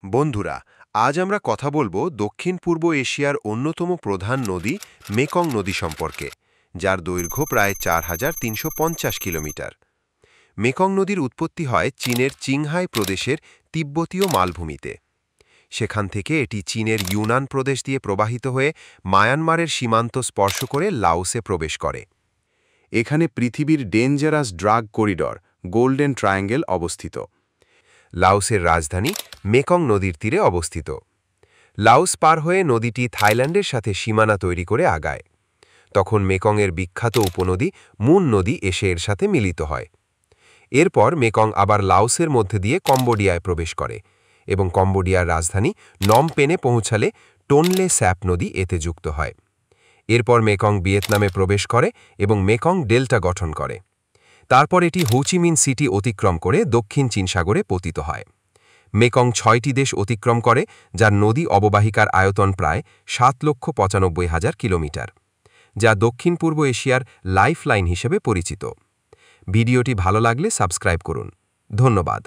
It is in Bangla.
বন্ধুরা, আজ আমরা কথা বলবো দক্ষিণ পূর্ব এশিয়ার অন্যতম প্রধান নদী মেকং নদী সম্পর্কে, যার দৈর্ঘ্য প্রায় ৪,৩৫০ কিলোমিটার। মেকং নদীর উৎপত্তি হয় চীনের চিংহাই প্রদেশের তিব্বতীয় মালভূমিতে। সেখান থেকে এটি চীনের ইউনান প্রদেশ দিয়ে প্রবাহিত হয়ে মায়ানমারের সীমান্ত স্পর্শ করে লাওসে প্রবেশ করে। এখানে পৃথিবীর dangerous drug corridor golden triangle অবস্থিত। লাওসের রাজধানী মেকং নদীর তীরে অবস্থিত। লাওস পার হয়ে নদীটি থাইল্যান্ডের সাথে সীমানা তৈরি করে আগায়। তখন মেকংয়ের বিখ্যাত উপনদী মুন নদী এসে এর সাথে মিলিত হয়। এরপর মেকং আবার লাওসের মধ্যে দিয়ে কম্বোডিয়ায় প্রবেশ করে এবং কম্বোডিয়ার রাজধানী নম পেনে পৌঁছালে টোনলে স্যাপ নদী এতে যুক্ত হয়। এরপর মেকং ভিয়েতনামে প্রবেশ করে এবং মেকং ডেল্টা গঠন করে। তারপর এটি হোচিমিন সিটি অতিক্রম করে দক্ষিণ চীন সাগরে পতিত হয়। মেকং ৬টি দেশ অতিক্রম করে, যার নদী অববাহিকার আয়তন প্রায় ৭,৯৫,০০০ কিলোমিটার, যা দক্ষিণ পূর্ব এশিয়ার লাইফলাইন হিসেবে পরিচিত। ভিডিওটি ভালো লাগলে সাবস্ক্রাইব করুন। ধন্যবাদ।